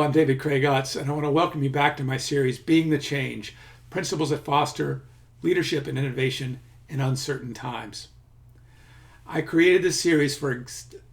I'm David Craig Utz, and I want to welcome you back to my series, Being the Change, Principles that Foster Leadership and Innovation in Uncertain Times. I created this series for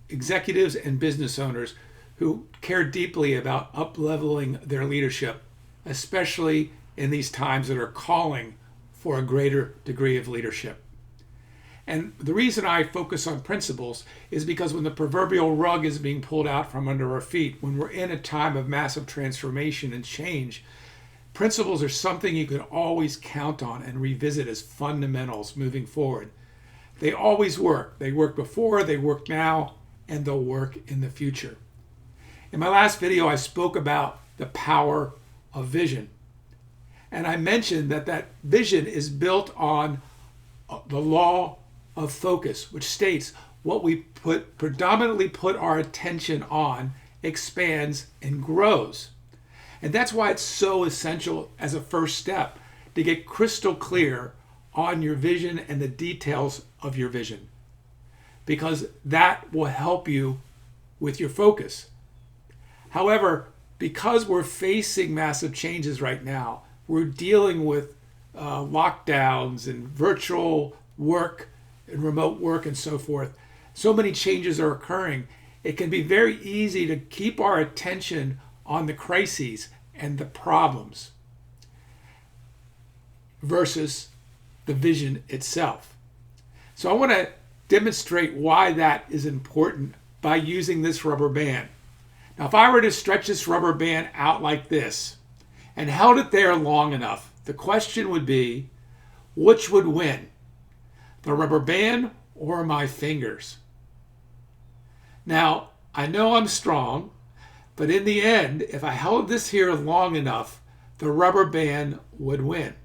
executives and business owners who care deeply about up-leveling their leadership, especially in these times that are calling for a greater degree of leadership. And the reason I focus on principles is because when the proverbial rug is being pulled out from under our feet, when we're in a time of massive transformation and change, principles are something you can always count on and revisit as fundamentals moving forward. They always work. They worked before, they work now, and they'll work in the future. In my last video, I spoke about the power of vision. And I mentioned that vision is built on the law of focus, which states what we predominantly put our attention on expands and grows. And that's why it's so essential as a first step to get crystal clear on your vision and the details of your vision, because that will help you with your focus. However, because we're facing massive changes right now, we're dealing with lockdowns and virtual work and remote work and so forth. So many changes are occurring. It can be very easy to keep our attention on the crises and the problems versus the vision itself. So I want to demonstrate why that is important by using this rubber band. Now, if I were to stretch this rubber band out like this and held it there long enough, the question would be, which would win? The rubber band or my fingers? Now, I know I'm strong, but in the end, if I held this here long enough, the rubber band would win.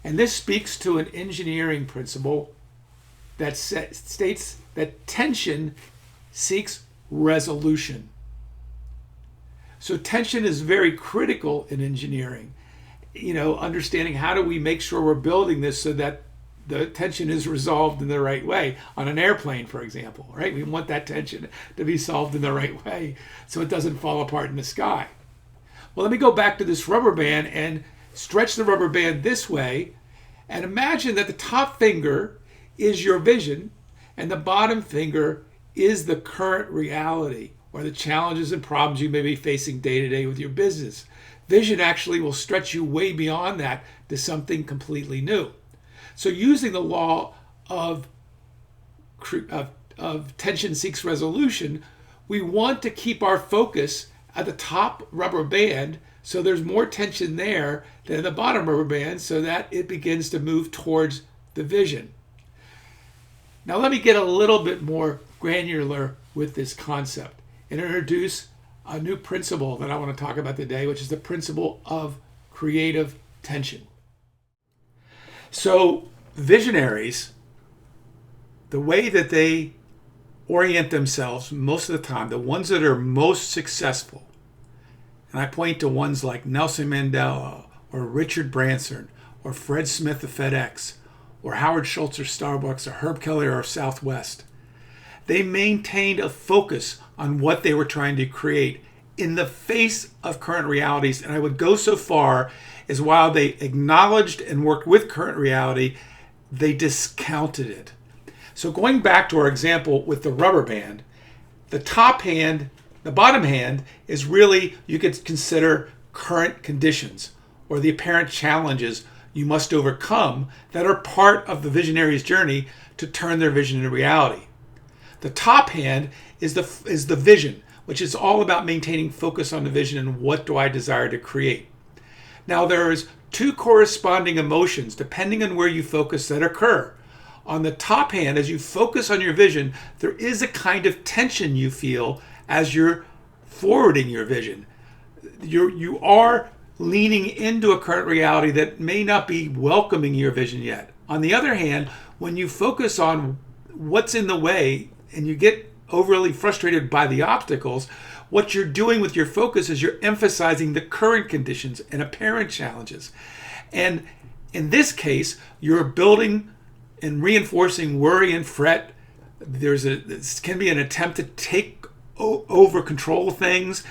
And this speaks to an engineering principle that states that tension seeks resolution. So tension is very critical in engineering. Understanding how do we make sure we're building this so that the tension is resolved in the right way. On an airplane, for example, right? We want that tension to be solved in the right way so it doesn't fall apart in the sky. Well, let me go back to this rubber band and stretch the rubber band this way, and imagine that the top finger is your vision and the bottom finger is the current reality or the challenges and problems you may be facing day to day with your business. Vision actually will stretch you way beyond that to something completely new. So using the law of tension seeks resolution, we want to keep our focus at the top rubber band so there's more tension there than the bottom rubber band so that it begins to move towards the vision. Now let me get a little bit more granular with this concept and introduce a new principle that I want to talk about today, which is the principle of creative tension. So visionaries, the way that they orient themselves most of the time, the ones that are most successful, and I point to ones like Nelson Mandela or Richard Branson or Fred Smith of FedEx or Howard Schultz or Starbucks or Herb Kelly or Southwest, they maintained a focus on what they were trying to create in the face of current realities. And I would go so far as while they acknowledged and worked with current reality, they discounted it. So going back to our example with the rubber band, the top hand, the bottom hand is really, you could consider current conditions or the apparent challenges you must overcome that are part of the visionary's journey to turn their vision into reality. The top hand is the vision, which is all about maintaining focus on the vision and what do I desire to create. Now there's two corresponding emotions depending on where you focus that occur. On the top hand, as you focus on your vision, there is a kind of tension you feel as you're forwarding your vision. You are leaning into a current reality that may not be welcoming your vision yet. On the other hand, when you focus on what's in the way and you get overly frustrated by the obstacles, what you're doing with your focus is you're emphasizing the current conditions and apparent challenges. And in this case, you're building and reinforcing worry and fret. This can be an attempt to take over control things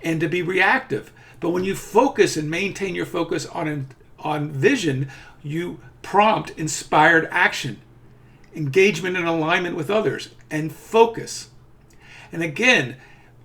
and to be reactive. But when you focus and maintain your focus on vision, you prompt inspired action, engagement and alignment with others, and focus. And again,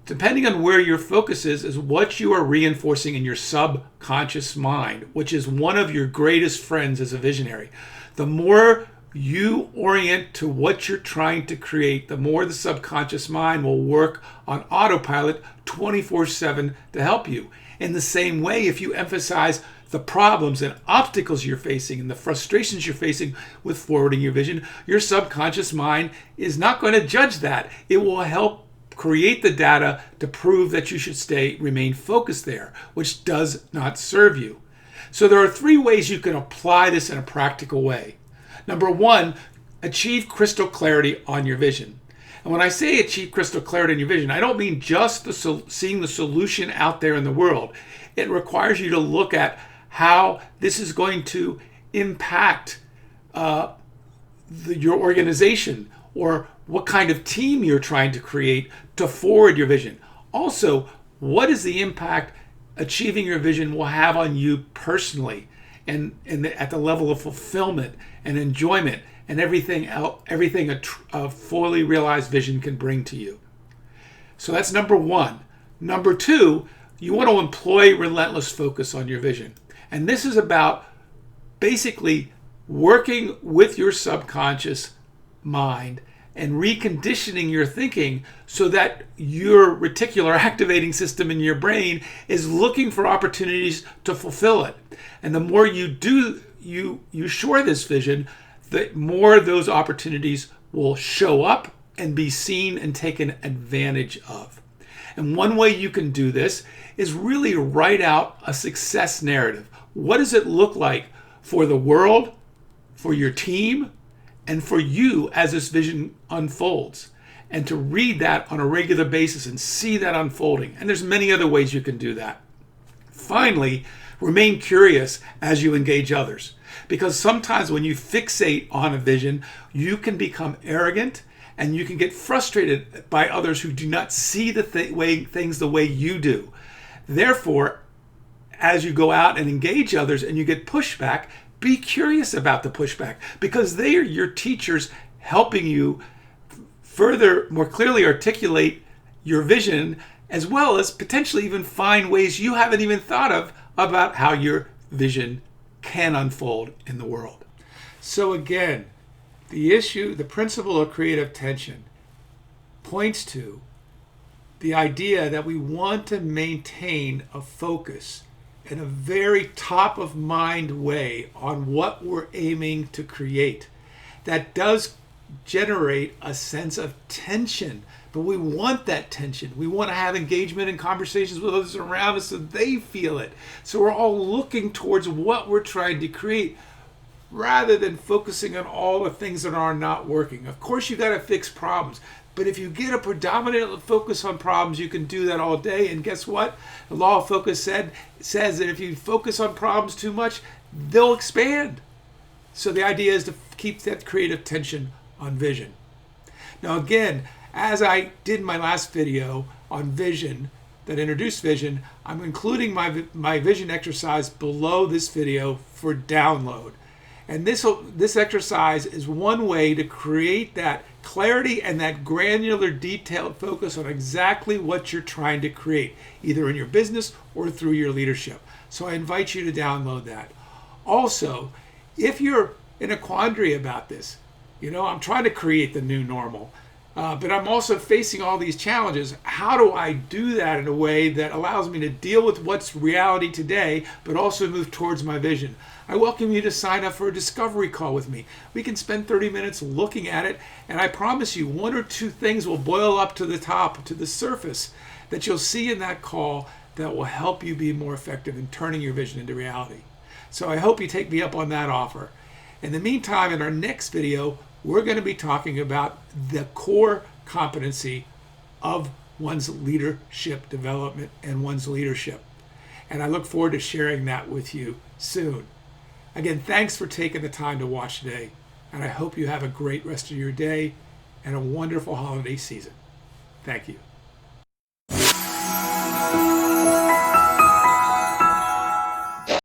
depending on where your focus is what you are reinforcing in your subconscious mind, which is one of your greatest friends as a visionary. The more you orient to what you're trying to create, the more the subconscious mind will work on autopilot 24/7 to help you. In the same way, if you emphasize the problems and obstacles you're facing and the frustrations you're facing with forwarding your vision, your subconscious mind is not going to judge that. It will help create the data to prove that you should remain focused there, which does not serve you. So there are 3 ways you can apply this in a practical way. Number 1, achieve crystal clarity on your vision. And when I say achieve crystal clarity in your vision, I don't mean just seeing the solution out there in the world. It requires you to look at how this is going to impact your organization, or what kind of team you're trying to create to forward your vision. Also, what is the impact achieving your vision will have on you personally, and at the level of fulfillment and enjoyment and everything a fully realized vision can bring to you. So that's number 1. Number 2, you want to employ relentless focus on your vision. And this is about basically working with your subconscious mind and reconditioning your thinking so that your reticular activating system in your brain is looking for opportunities to fulfill it. And the more you shore this vision, the more those opportunities will show up and be seen and taken advantage of. And one way you can do this is really write out a success narrative. What does it look like for the world, for your team, and for you as this vision unfolds? And to read that on a regular basis and see that unfolding. And there's many other ways you can do that. Finally, remain curious as you engage others. Because sometimes when you fixate on a vision, you can become arrogant and you can get frustrated by others who do not see things the way you do. Therefore, as you go out and engage others and you get pushback, be curious about the pushback, because they are your teachers helping you more clearly articulate your vision, as well as potentially even find ways you haven't even thought of about how your vision can unfold in the world. So again, the principle of creative tension points to the idea that we want to maintain a focus in a very top of mind way on what we're aiming to create. That does generate a sense of tension, but we want that tension. We want to have engagement and conversations with others around us so they feel it. So we're all looking towards what we're trying to create rather than focusing on all the things that are not working. Of course, you got to fix problems. But if you get a predominant focus on problems, you can do that all day. And guess what? The law of focus says that if you focus on problems too much, they'll expand. So the idea is to keep that creative tension on vision. Now again, as I did in my last video on vision, that introduced vision, I'm including my vision exercise below this video for download. And this exercise is one way to create that clarity and that granular, detailed focus on exactly what you're trying to create, either in your business or through your leadership. So I invite you to download that. Also, if you're in a quandary about this, I'm trying to create the new normal, but I'm also facing all these challenges. How do I do that in a way that allows me to deal with what's reality today, but also move towards my vision? I welcome you to sign up for a discovery call with me. We can spend 30 minutes looking at it, and I promise you 1 or 2 things will boil up to the top, to the surface, that you'll see in that call that will help you be more effective in turning your vision into reality. So I hope you take me up on that offer. In the meantime, in our next video, we're going to be talking about the core competency of one's leadership development and one's leadership. And I look forward to sharing that with you soon. Again, thanks for taking the time to watch today, and I hope you have a great rest of your day and a wonderful holiday season. Thank you.